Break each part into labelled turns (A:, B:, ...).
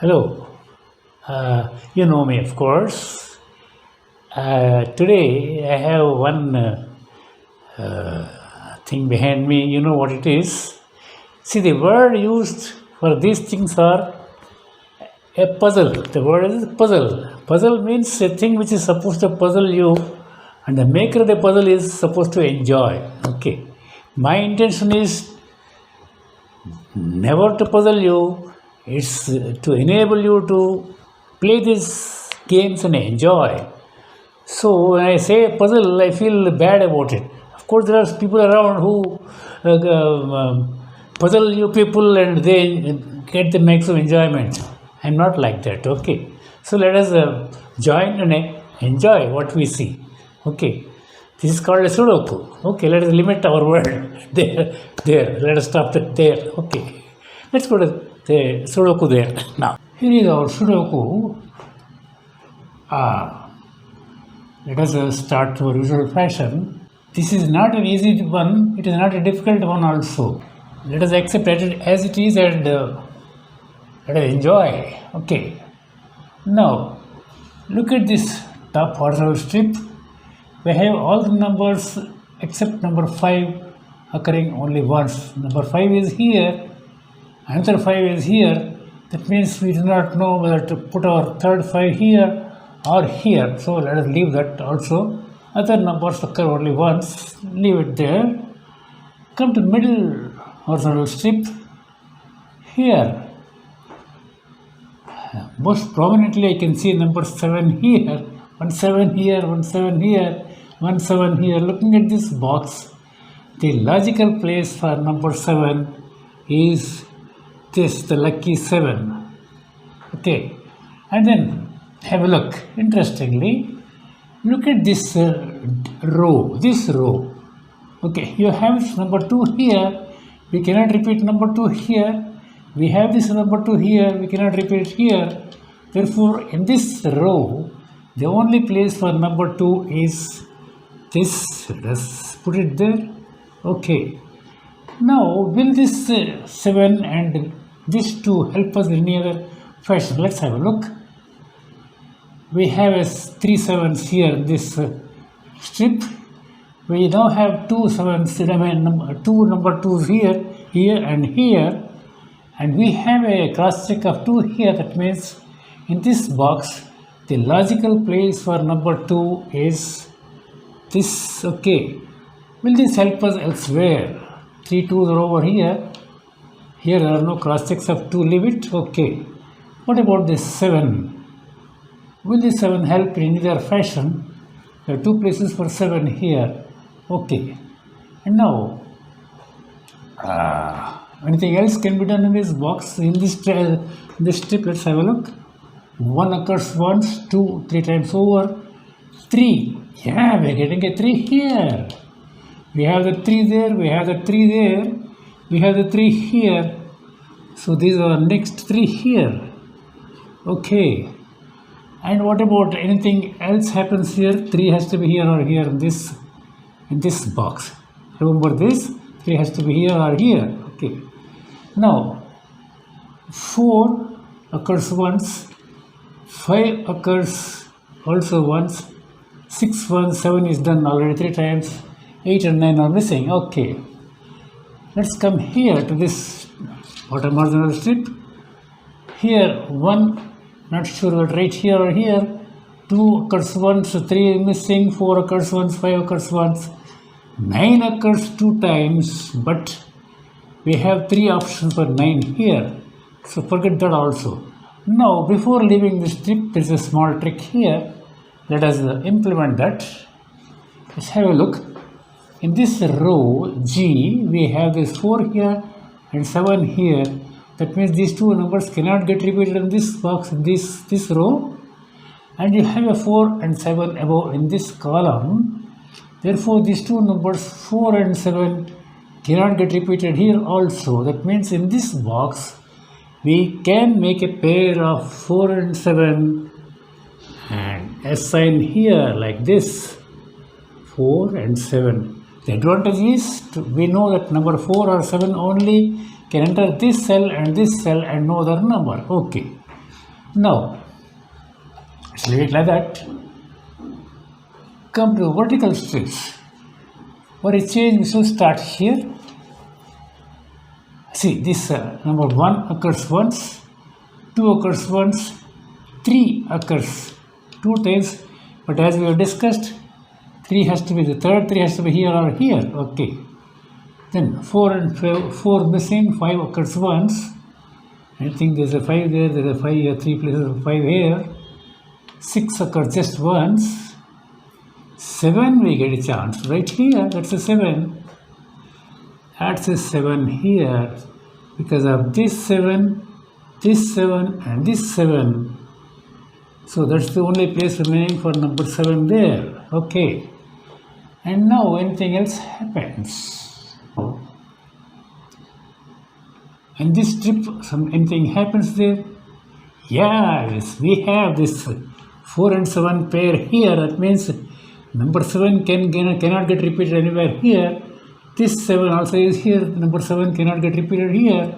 A: Hello, you know me, of course. Today I have one thing behind me. You know what it is? See, the word used for these things are a puzzle. The word is puzzle. Puzzle means a thing which is supposed to puzzle you, and the maker of the puzzle is supposed to enjoy. Okay. My intention is never to puzzle you, it's to enable you to play these games and enjoy. So when I say puzzle, I feel bad about it. Of course, there are people around who puzzle you people and they get the maximum enjoyment. I'm not like that. Okay. So let us join and enjoy what we see. Okay. This is called a Sudoku. Okay, let us limit our word there. Let us stop it there. Okay. Let's go to the Sudoku there now. Here is our Sudoku. Let us start our usual fashion. This is not an easy one. It is not a difficult one also. Let us accept it as it is and let us enjoy. Okay. Now, look at this top horizontal strip. We have all the numbers except number 5 occurring only once. Number 5 is here, another 5 is here. That means we do not know whether to put our third 5 here or here. So let us leave that also. Other numbers occur only once. Leave it there. Come to middle horizontal strip. Here, most prominently I can see number 7 here. 1 7 here, 1 7 here, 1 7 here. Looking at this box, the logical place for number 7 is this, the lucky 7. Okay, and then have a look. Interestingly, look at this row, this row. Okay, you have number 2 here. We cannot repeat number 2 here. We have this number 2 here. We cannot repeat here. Therefore, in this row, the only place for number 2 is this. Let's put it there. Okay. Now, will this 7 and this 2 help us in any other fashion? Let's have a look. We have 3 7s here in this strip. We now have 2 7s, two number 2s here and here. And we have a cross check of 2 here. That means in this box, the logical place for number 2 is this. Okay. Will this help us elsewhere? 3 2s are over here. Here there are no cross checks of 2. Leave it. Okay. What about this 7? Will this 7 help in either fashion? There are 2 places for 7 here. Okay. And now, anything else can be done in this box, in this strip? Let's have a look. 1 occurs once, 2, 3 times over, 3. Yeah, we're getting a 3 here. We have the 3 there, we have the 3 there, we have the 3 here. So these are next 3 here. Okay. And what about anything else happens here? 3 has to be here or here in this box. Remember this, 3 has to be here or here. Okay. Now, 4 occurs once, 5 occurs also once, 6 1 7 is done already 3 times, 8 and 9 are missing. Okay. Let's come here to this bottom horizontal strip. Here 1, not sure what right here or here, 2 occurs once, 3 is missing, 4 occurs once, 5 occurs once, 9 occurs 2 times, but we have 3 options for 9 here. So forget that also. Now, before leaving the strip, there is a small trick here. Let us implement that. Let's have a look. In this row G, we have this 4 here and 7 here. That means these 2 numbers cannot get repeated in this box, in this row. And you have a 4 and 7 above in this column. Therefore, these 2 numbers 4 and 7 cannot get repeated here also. That means in this box, we can make a pair of 4 and 7 and assign here like this, 4 and 7. The advantage is we know that number 4 or 7 only can enter this cell and no other number. Okay. Now, let's leave it like that. Come to vertical strips. For a change, we should start here. See, this number 1 occurs once, 2 occurs once, 3 occurs 2 times, but as we have discussed, 3 has to be the third, 3 has to be here or here. Okay. Then 4 and 4 missing, 5 occurs once. I think there's a 5 there, there's a 5 here, 3 places of 5 here. 6 occurs just once. 7 we get a chance right here, that's a 7. That's a 7 here because of this 7 and this 7. So that's the only place remaining for number 7 there. Okay. And now anything else happens. And this strip, anything happens there? Yes, we have this 4 and 7 pair here. That means number 7 cannot get repeated anywhere here. This 7 also is here. Number 7 cannot get repeated here.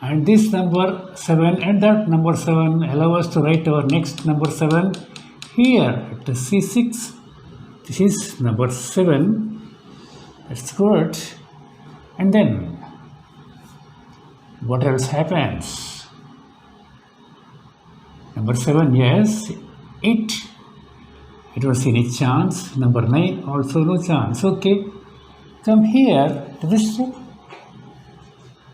A: And this number 7 and that number 7 allow us to write our next number 7 here at C6. This is number 7. That's good. And then what else happens? Number 7, yes. 8. I don't see any chance. Number 9, also no chance. Okay. Come here to this strip.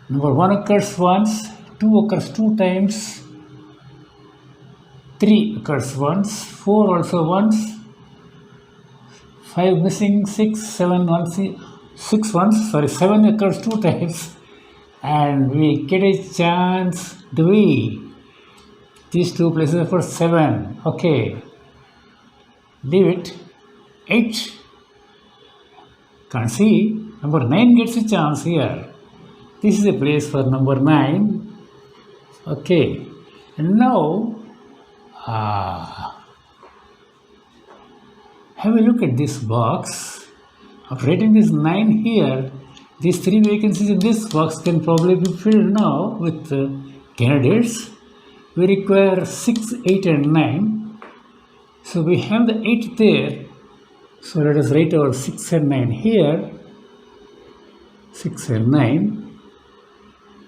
A: Number 1 occurs once, 2 occurs 2 times, 3 occurs once, 4 also once, 5 missing, 6, 7 once, 6 once, 7 occurs 2 times, and we get a chance, do we? These 2 places for 7, okay, leave it. 8, can't see, number 9 gets a chance here. This is a place for number 9. Okay. And now, have a look at this box. After writing this 9 here, these 3 vacancies in this box can probably be filled now with candidates. We require 6, 8 and 9. So we have the 8 there. So let us write our 6 and 9 here. 6 and 9.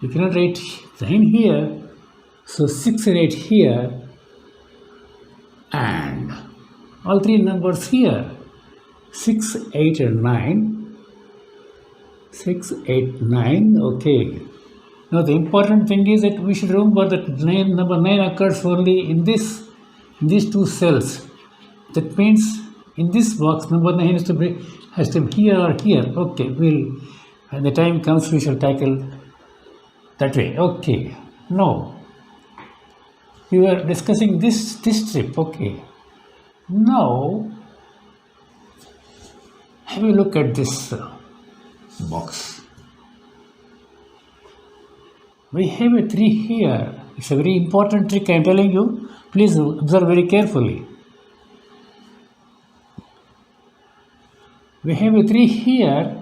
A: You cannot write 9 here, so 6 and 8 here, and all 3 numbers here, 6, 8 and 9, 6, 8, 9, okay. Now the important thing is that we should remember that number 9 occurs only in these 2 cells. That means in this box, number 9 has to be here or here. Okay, when the time comes, we shall tackle that way. Okay. Now, we were discussing this strip. Okay. Now, have a look at this box. We have a 3 here. It's a very important trick I am telling you. Please observe very carefully. We have a 3 here.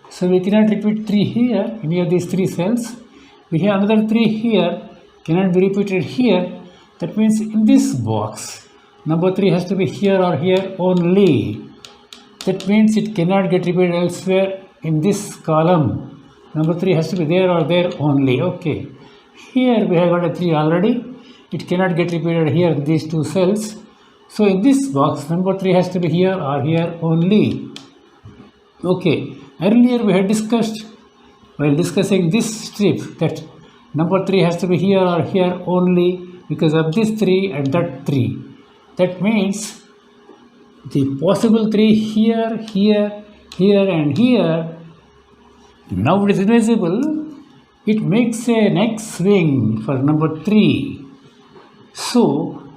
A: So we cannot repeat 3 here, any of these 3 cells. We have another 3 here, cannot be repeated here. That means in this box, number 3 has to be here or here only. That means it cannot get repeated elsewhere in this column. Number 3 has to be there or there only. Okay. Here we have got a 3 already. It cannot get repeated here in these 2 cells. So in this box, number 3 has to be here or here only. Okay. Earlier we had discussed, while discussing this strip, that number 3 has to be here or here only because of this 3 and that 3. That means the possible 3 here, here, here and here, now it is invisible. It makes an X swing for number 3. So,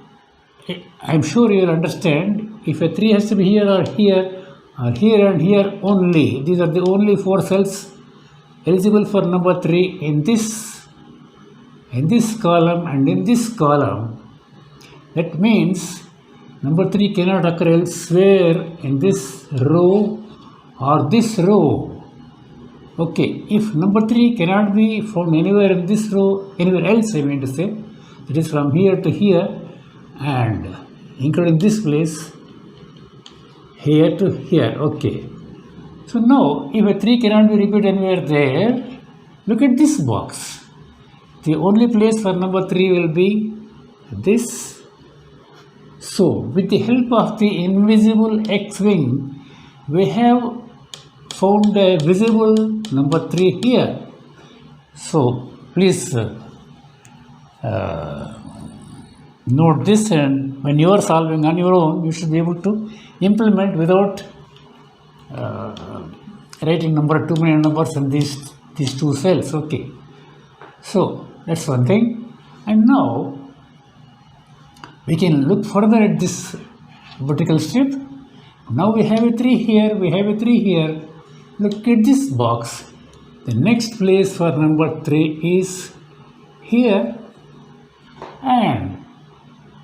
A: I am sure you will understand, if a 3 has to be here or here and here only, these are the only 4 cells eligible for number 3 in this column and in this column. That means number 3 cannot occur elsewhere in this row or this row. Okay, if number 3 cannot be found anywhere in this row, anywhere else I mean to say, It is from here to here and including this place here to here. Okay. So now if a 3 cannot be repeated anywhere there, look at this box. The only place for number 3 will be this. So with the help of the invisible X-wing, we have found a visible number 3 here. So please note this, and when you are solving on your own, you should be able to implement without writing too many numbers in these two cells. Okay, so that's one thing. And now we can look further at this vertical strip. Now we have a 3 here, we have a 3 here. Look at this box. The next place for number 3 is here. And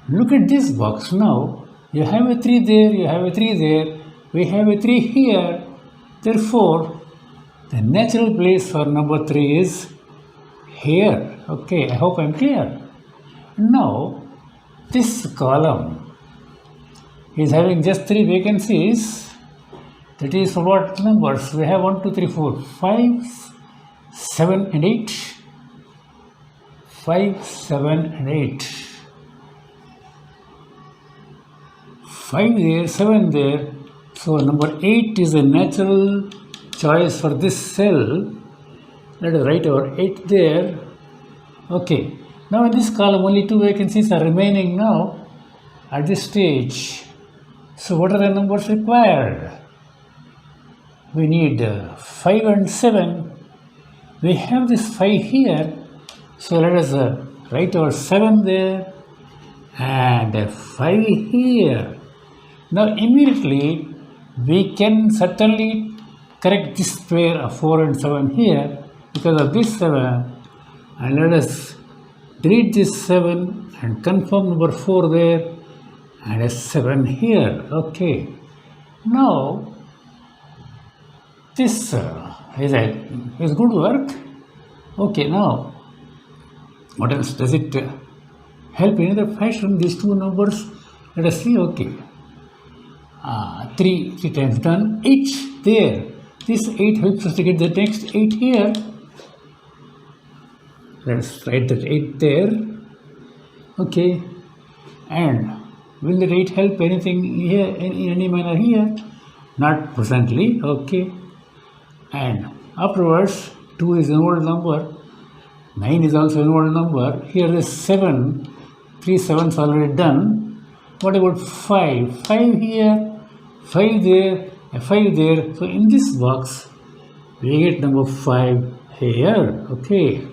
A: look at this box now. You have a 3 there, you have a 3 there. We have a 3 here. Therefore, the natural place for number 3 is here. Okay, I hope I'm clear. Now, this column is having just 3 vacancies. That is for what numbers? We have 1, 2, 3, 4, 5, 7 and 8. 5, 7 and 8. 5 there, 7 there. So number 8 is a natural choice for this cell. Let us write our 8 there. Okay. Now in this column only 2 vacancies are remaining now at this stage. So what are the numbers required? We need 5 and 7. We have this 5 here. So let us write our 7 there and 5 here. Now immediately we can certainly correct this pair of 4 and 7 here because of this 7, and let us delete this 7 and confirm number 4 there and a 7 here. Okay. Now this is good work. Okay, now what else does it help in other fashion? These two numbers, let us see. Okay, 3 times done. 8 there. This 8 helps us to get the next 8 here. Let's write that 8 there. Okay, and will the 8 help anything here in any manner here? Not presently. Okay, and afterwards 2 is an old number, 9 is also an old number. Here is 7, 3 7s already done. What about 5? 5 here, 5 there, and 5 there. So in this box we get number 5 here. Okay,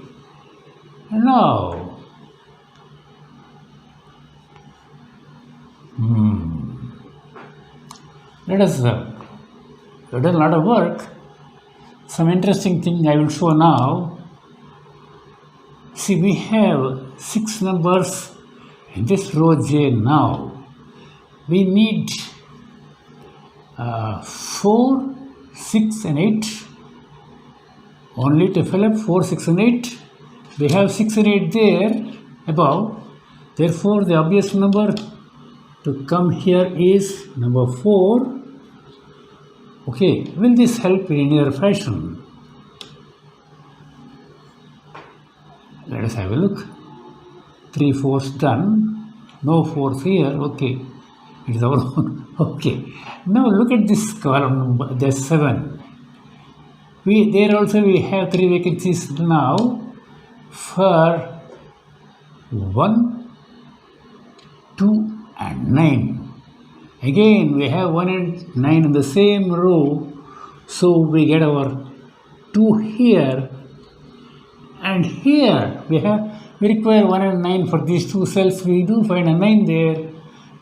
A: and now let us we've done a lot of work. Some interesting thing I will show now. See, we have 6 numbers in this row J now. We need 4, 6 and 8 only to fill up 4, 6 and 8. We have 6 and 8 there above. Therefore, the obvious number to come here is number 4. Okay, will this help in any other fashion? Let us have a look. 3 4s done. No 4s here. Okay, it is our own. Okay, now look at this column. There's 7. There also we have 3 vacancies now for 1, 2 and 9. Again, we have 1 and 9 in the same row, so we get our 2 here, and here we require 1 and 9 for these 2 cells. We do find a 9 there.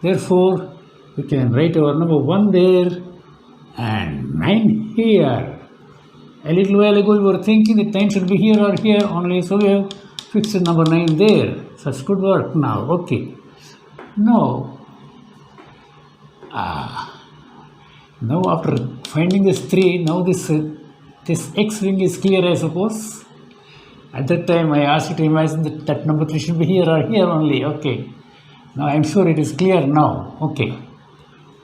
A: Therefore, we can write our number 1 there and 9 here. A little while ago, we were thinking that 9 should be here or here only, so we have fixed number 9 there. Such good work now. Okay. Now after finding this 3, now this X-wing is clear, I suppose. At that time, I asked you to imagine that number 3 should be here or here only. Okay. Now I'm sure it is clear now. Okay.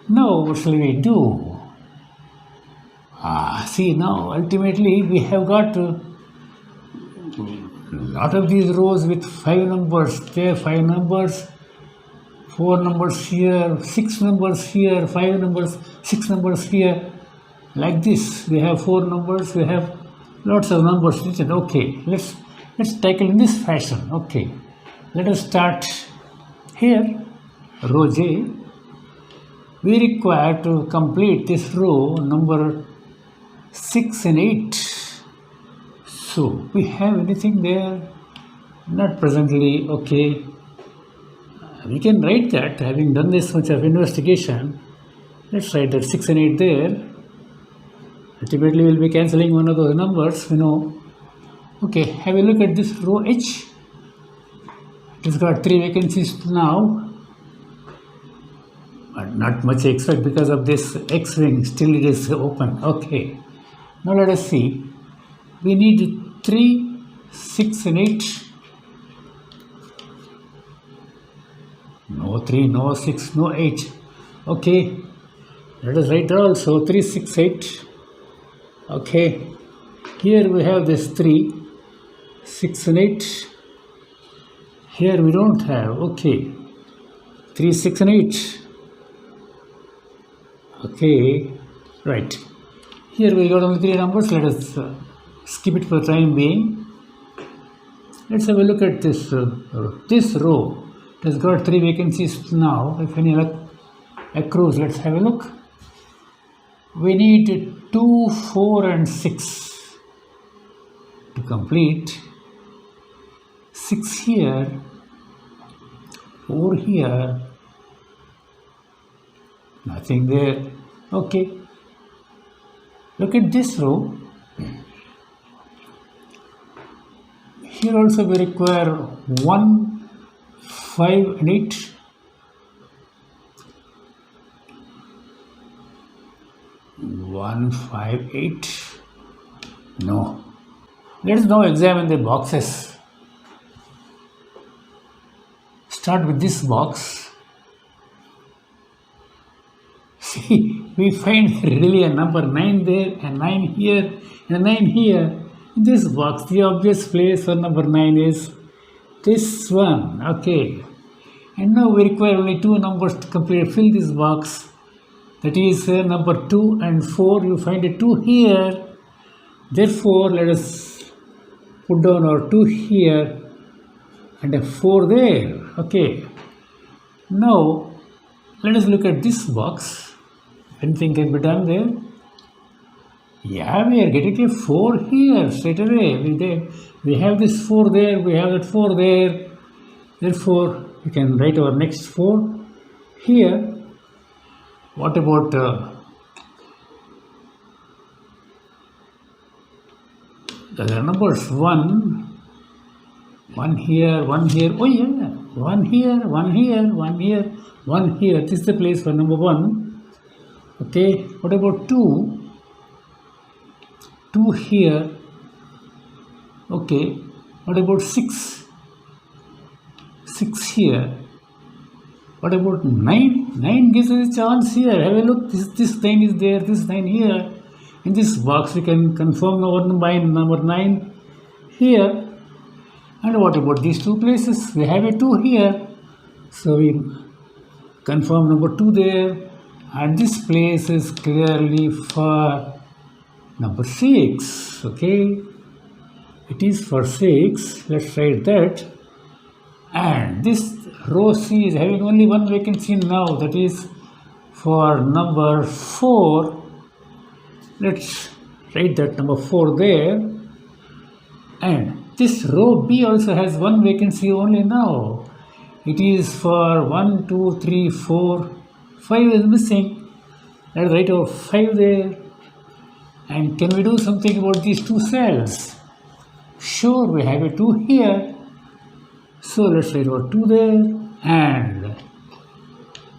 A: Now what shall we do? See now, ultimately we have got a lot of these rows with 5 numbers. There 5 numbers, 4 numbers here, 6 numbers here, 5 numbers, 6 numbers here. Like this, we have 4 numbers, we have lots of numbers written. Okay, let's tackle in this fashion. Okay, let us start here, row J. We require to complete this row number 6 and 8. So we have anything there? Not presently. Okay, we can write that. Having done this much of investigation, let's write that 6 and 8 there. Ultimately, we'll be cancelling one of those numbers, you know. Okay, have a look at this row H. It's got 3 vacancies now, but not much I expect because of this X wing. Still, it is open. Okay, now let us see. We need 3, 6, and 8. No 3, no 6, no 8. Okay, let us write also 3, 6, 8. Okay, here we have this 3, 6 and 8. Here we don't have. Okay, 3, 6 and 8. Okay, right. Here we got only 3 numbers. Let us skip it for the time being. Let's have a look at this this row. It has got 3 vacancies now. If any luck accrues, let's have a look. We need 2, 4 and 6 to complete. 6 here, 4 here, nothing there. Okay, look at this row. Here also we require 1, 5 and 8. One, 5, 8. No. Let us now examine the boxes. Start with this box. See, we find really a number 9 there, and 9 here, and a 9 here. In this box, the obvious place for number 9 is this one. Okay. And now we require only 2 numbers to fill this box. That is number 2 and 4. You find a 2 here. Therefore, let us put down our 2 here and a 4 there. Okay. Now, let us look at this box. Anything can be done there? Yeah, we are getting a 4 here straight away. We have this 4 there. We have that 4 there. Therefore, we can write our next 4 here. What about the other numbers? 1 here, 1 here. Oh yeah, 1 here, 1 here, 1 here, 1 here. This is the place for number 1. Okay, what about 2? 2 here. Okay, what about 6? 6 here. What about 9? 9 gives us a chance here. Have a look. This 9 is there. This 9 here. In this box, we can confirm our number 9 here. And what about these 2 places? We have a 2 here. So we confirm number 2 there. And this place is clearly for number 6. Okay. It is for 6. Let's write that. And this row C is having only 1 vacancy now, that is for number 4. Let's write that number 4 there. And this row B also has 1 vacancy only now. It is for 1, 2, 3, 4, 5 is missing. Let's write our 5 there. And can we do something about these 2 cells? Sure, we have a 2 here. So let's write our 2 there. And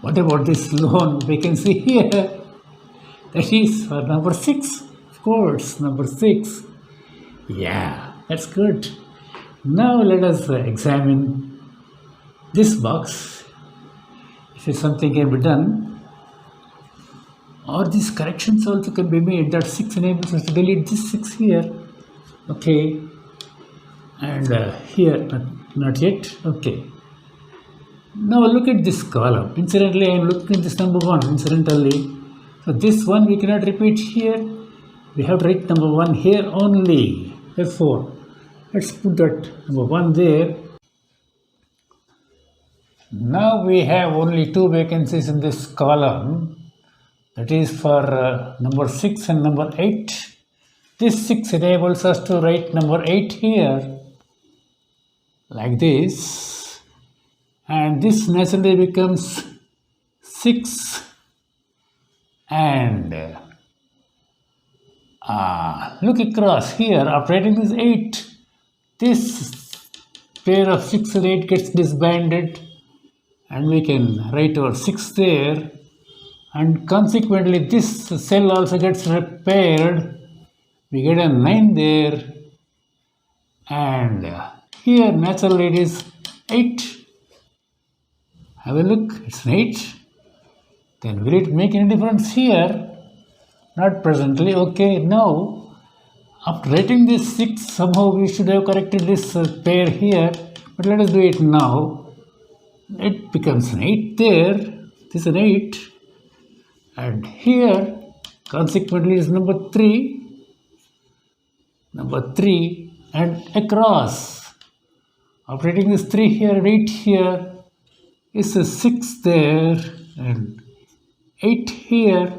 A: what about this lone vacancy here? That is for number 6. Of course, number 6. Yeah, that's good. Now let us examine this box. If something can be done, or these corrections also can be made. That 6 enables us to delete this 6 here. Okay, and here not yet. Okay. Now look at this column. Incidentally, I am looking at this number 1. Incidentally, so this one we cannot repeat here. We have to write number 1 here only. Therefore, let's put that number 1 there. Now we have only 2 vacancies in this column. That is for number 6 and number 8. This 6 enables us to write number 8 here, like this. And this naturally becomes 6 and look across here. After writing this 8, this pair of 6 and 8 gets disbanded, and we can write our 6 there, and consequently this cell also gets repaired. We get a 9 there, and here naturally it is 8. Have a look, it's an 8. Then will it make any difference here? Not presently. Okay, now after writing this 6, somehow we should have corrected this pair here, but let us do it now. It becomes an 8 there. This is an 8, and here consequently is number 3. Number 3, and across. After writing this 3 here, 8 here, is a 6 there, and 8 here.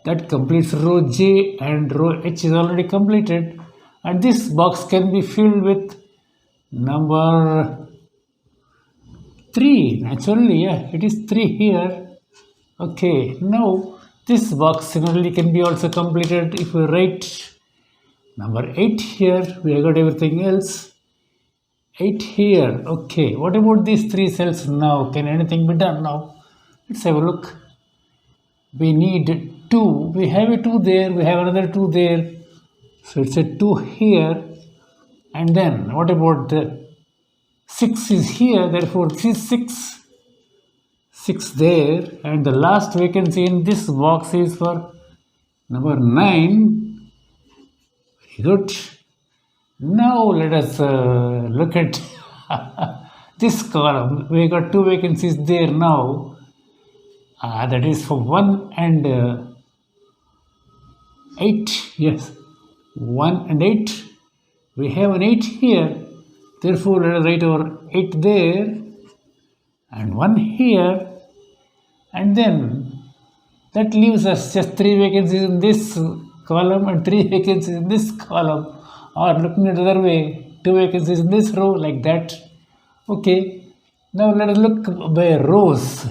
A: That completes row J, and row H is already completed. And this box can be filled with number 3. Naturally, yeah, it is 3 here. Okay, now this box similarly can be also completed if we write number 8 here. We have got everything else. 8 here. Okay, what about these 3 cells now? Can anything be done now? Let's have a look. We need 2. We have a 2 there. We have another 2 there. So it's a 2 here. And then what about the 6 is here. Therefore, this is 6. 6 there. And the last vacancy in this box is for number 9. Very good. Now let us look at this column. We got 2 vacancies there now. That is for 1 and 8. Yes, 1 and 8. We have an 8 here. Therefore, let us write our 8 there and 1 here. And then that leaves us just 3 vacancies in this column and 3 vacancies in this column. Or looking at the other way, 2 vacancies in this row, like that. Okay, now let us look by rows.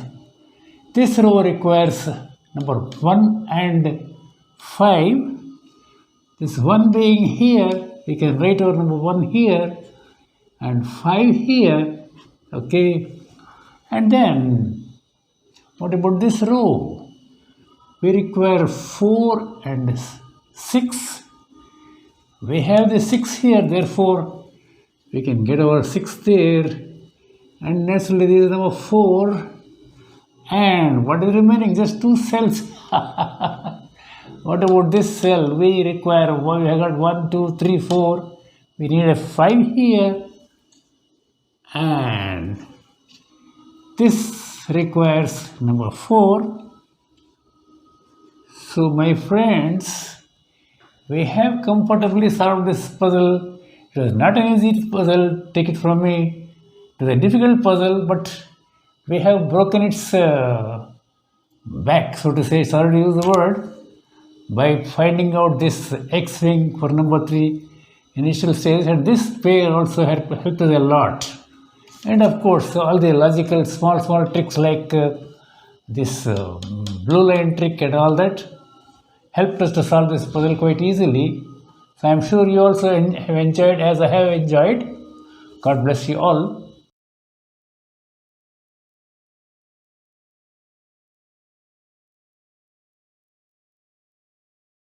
A: This row requires number 1 and 5. This 1 being here, we can write our number 1 here and 5 here. Okay, and then what about this row? We require 4 and 6. We have the 6 here, therefore we can get our 6 there, and naturally this is number 4. And what is remaining? Just 2 cells. What about this cell? We require, we have got 1, 2, 3, 4. We need a 5 here, and this requires number 4. So my friends, we have comfortably solved this puzzle. It was not an easy puzzle, take it from me. It was a difficult puzzle, but we have broken its back, so to say, sorry to use the word, by finding out this X-wing for number 3 initial stage, and this pair also helped us a lot. And of course, all the logical small tricks like this blue line trick and all that helped us to solve this puzzle quite easily. So I am sure you also have enjoyed as I have enjoyed. God bless you all.